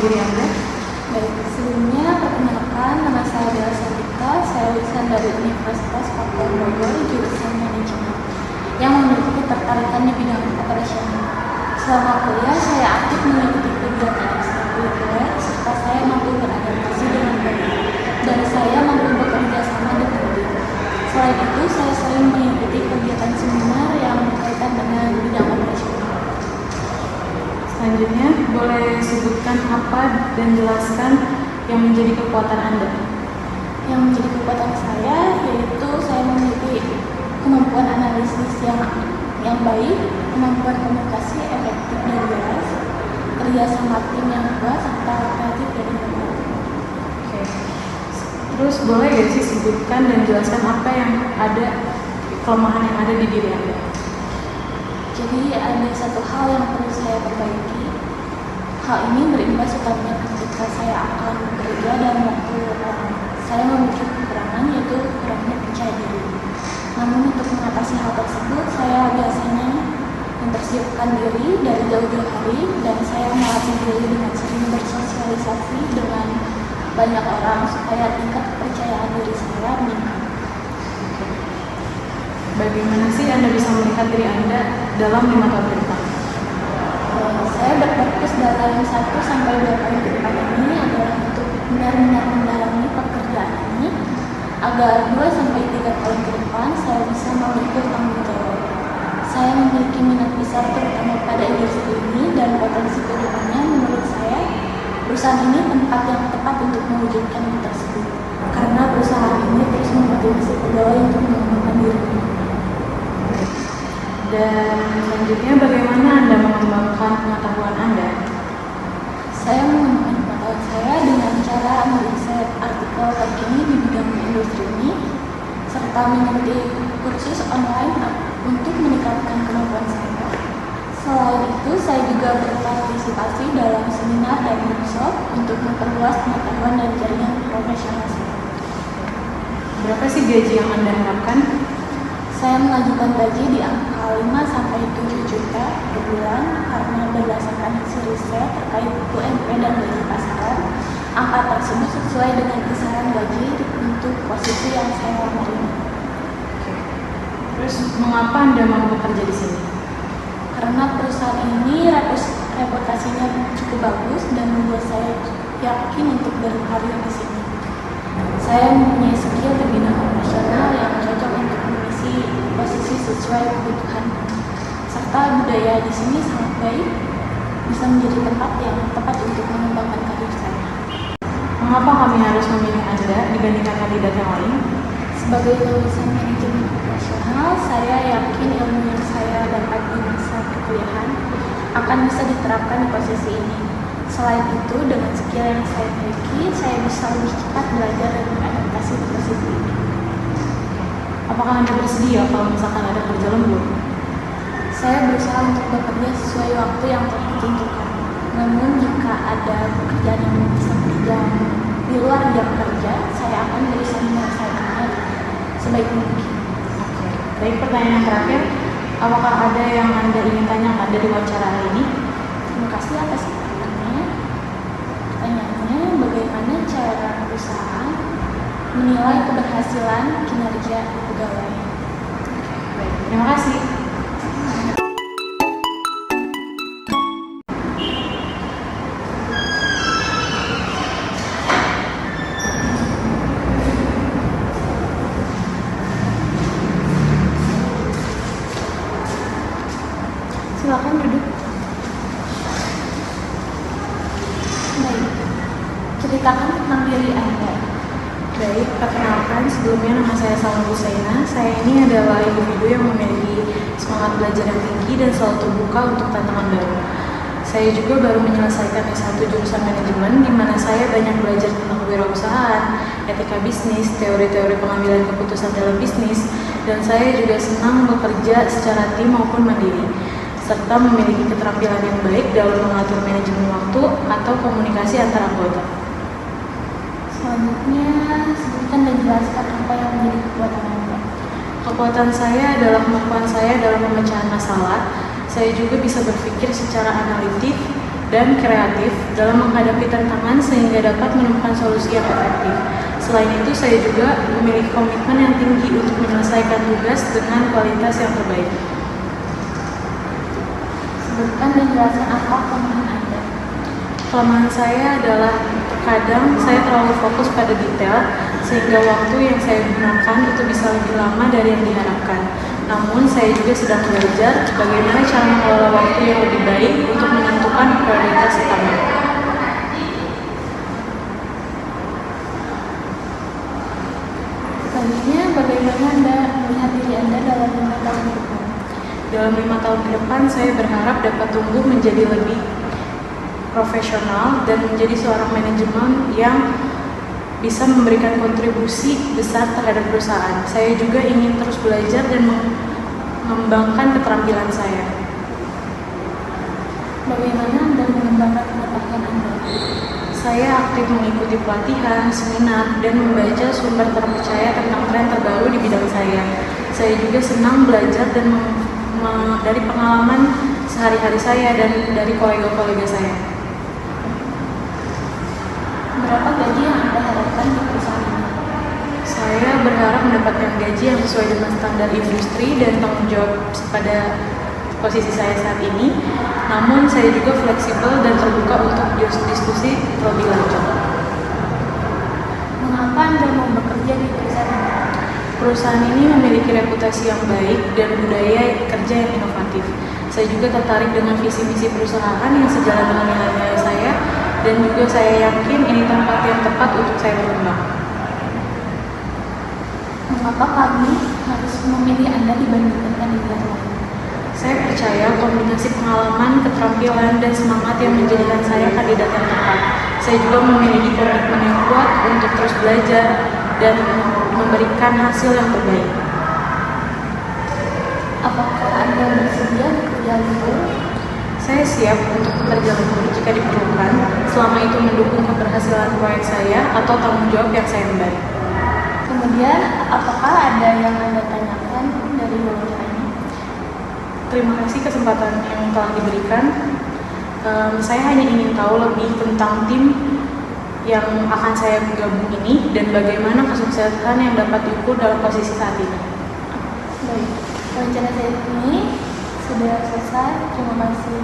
diri Anda? Baik, sebelumnya perkenalkan, nama saya Bella Sandika, saya lulusan dari Universitas Pakuan Bogor, jurusan manajemen, yang memiliki ketertarikan di bidang operasional. Selama kuliah, saya aktif mengikuti kegiatan ekstrakurikuler, serta saya mampu beradaptasi dengan baik, dan saya mampu bekerja sama dengan tim. Selain itu, saya sering mengikuti kegiatan seminar yang berkaitan dengan bidang operasional. Selanjutnya, boleh sebutkan apa dan jelaskan yang menjadi kekuatan Anda? Yang menjadi kekuatan saya yaitu saya memiliki kemampuan analisis yang baik, kemampuan komunikasi efektif dan jelas, kerja sama tim yang kuat, serta kreatif dan inovatif. Oke. Terus boleh gak sih sebutkan dan jelaskan apa yang ada, kelemahan yang ada di diri Anda? Jadi ada satu hal yang perlu saya perbaiki. Hal ini berimbas utamanya ketika saya akan bekerja dan waktu saya memiliki kekurangan, yaitu kurangnya percaya diri. Namun untuk mengatasi hal tersebut, saya biasanya mempersiapkan diri dari jauh-jauh hari, dan saya melatih diri dengan sering bersosialisasi dengan banyak orang supaya tingkat kepercayaan diri saya meningkat. Bagaimana sih Anda bisa melihat diri Anda dalam 5 tahun ke depan? Saya berfokus dalam 1-2 tahun ke depan ini adalah untuk benar-benar mendalami pekerjaan ini, agar 2-3 tahun ke depan saya bisa memiliki tanggung jawab. Saya memiliki minat besar terutama pada industri ini, dan potensi kedepannya menurut saya perusahaan ini tempat yang tepat untuk mewujudkan hal tersebut, karena perusahaan ini terus memotivasi pegawai untuk mengembangkan dirinya. Dan selanjutnya, bagaimana Anda mengembangkan pengetahuan Anda? Saya mengembangkan pengetahuan saya dengan cara meriset artikel terkini di bidang industri ini, serta mengikuti kursus online untuk meningkatkan kemampuan saya. Selain itu, saya juga berpartisipasi dalam seminar dan workshop untuk memperluas pengetahuan dan jaringan profesional saya. Berapa sih gaji yang Anda harapkan? Saya mengajukan gaji di angka 5-7 juta per bulan karena berdasarkan hasil riset terkait UMP dan gaji pasaran, angka tersebut sesuai dengan kisaran gaji untuk posisi yang saya lamar ini. Terus, mengapa Anda mau bekerja di sini? Karena perusahaan ini reputasinya cukup bagus dan membuat saya yakin untuk berkarir di sini. Saya mempunyai skill di bidang operasional yang cocok untuk mengisi posisi sesuai kebutuhan, serta budaya di sini sangat baik, bisa menjadi tempat yang tepat untuk mengembangkan karir saya. Mengapa kami harus memilih Anda dibandingkan kandidat yang lain? Sebagai lulusan manajemen operasional, saya yakin ilmu yang saya dapat di masa perkuliahan akan bisa diterapkan di posisi ini. Selain itu, dengan skill yang saya miliki, saya bisa lebih cepat belajar dan beradaptasi di posisi ini. Apakah Anda bersedia kalau misalkan ada kerja lembur? Saya berusaha untuk bekerja sesuai waktu yang telah ditentukan. Namun jika ada pekerjaan yang bisa berjam di luar jam kerja, saya akan berusaha menyelesaikannya sebaik mungkin. Oke. Baik, pertanyaan terakhir, apakah ada yang Anda ingin tanyakan dari wawancara hari ini? Terima kasih atas pertanyaannya. Pertanyaannya, bagaimana cara perusahaan menilai keberhasilan kinerja pegawai? Baik, terima kasih. Silakan duduk. Baik, ceritakan tentang diri Anda. Baik, perkenalkan, sebelumnya nama saya Salma Husaina. Saya ini adalah individu yang memiliki semangat belajar yang tinggi dan selalu terbuka untuk tantangan baru. Saya juga baru menyelesaikan S1 jurusan manajemen, di mana saya banyak belajar tentang kewirausahaan, etika bisnis, teori-teori pengambilan keputusan dalam bisnis, dan saya juga senang bekerja secara tim maupun mandiri, serta memiliki keterampilan yang baik dalam mengatur manajemen waktu atau komunikasi antar anggota. Selanjutnya, sebutkan dan jelaskan apa yang menjadi kekuatan Anda. Kekuatan saya adalah kemampuan saya dalam pemecahan masalah. Saya juga bisa berpikir secara analitik dan kreatif dalam menghadapi tantangan sehingga dapat menemukan solusi yang efektif. Selain itu, saya juga memiliki komitmen yang tinggi untuk menyelesaikan tugas dengan kualitas yang terbaik. Sebutkan dan jelaskan apa kelemahan Anda. Kelemahan saya adalah terkadang saya terlalu fokus pada detail sehingga waktu yang saya gunakan itu bisa lebih lama dari yang diharapkan. Namun saya juga sedang belajar bagaimana cara mengelola waktu yang lebih baik untuk menentukan prioritas utama. Selanjutnya, bagaimana Anda melihat diri Anda dalam 5 tahun ke depan? Dalam 5 tahun ke depan, saya berharap dapat tumbuh menjadi lebih profesional dan menjadi seorang manajemen yang bisa memberikan kontribusi besar terhadap perusahaan. Saya juga ingin terus belajar dan mengembangkan keterampilan saya. Bagaimana Anda mengembangkan pengetahuan Anda? Saya aktif mengikuti pelatihan, seminar, dan membaca sumber terpercaya tentang tren terbaru di bidang saya. Saya juga senang belajar dan dari pengalaman sehari-hari saya dan dari kolega-kolega saya. Berapa gaji yang Anda harapkan di perusahaan ini? Saya berharap mendapatkan gaji yang sesuai dengan standar industri dan tanggung jawab pada posisi saya saat ini. Namun saya juga fleksibel dan terbuka untuk diskusi lebih lanjut. Mengapa Anda mau bekerja di perusahaan ini? Perusahaan ini memiliki reputasi yang baik dan budaya kerja yang inovatif. Saya juga tertarik dengan visi misi perusahaan yang sejalan dengan nilai-nilai saya, dan juga saya yakin ini tempat yang tepat untuk saya berkembang. Mengapa kami harus memilih Anda dibandingkan kandidat lain? Saya percaya kombinasi pengalaman, keterampilan, dan semangat yang menjadikan saya kandidat yang tepat. Saya juga memiliki komitmen yang kuat untuk terus belajar dan memberikan hasil yang terbaik. Apakah Anda bersedia bekerja lembur? Saya siap untuk bekerja lembur jika diperlukan, selama itu mendukung keberhasilan proyek saya atau tanggung jawab yang saya emban. Kemudian, apakah ada yang Anda tanyakan dari wawancara ini? Terima kasih kesempatan yang telah diberikan. Saya hanya ingin tahu lebih tentang tim yang akan saya gabung ini dan bagaimana kesuksesan yang dapat diukur dalam posisi saat ini. Baik, wawancara saya ini sudah selesai. Terima kasih.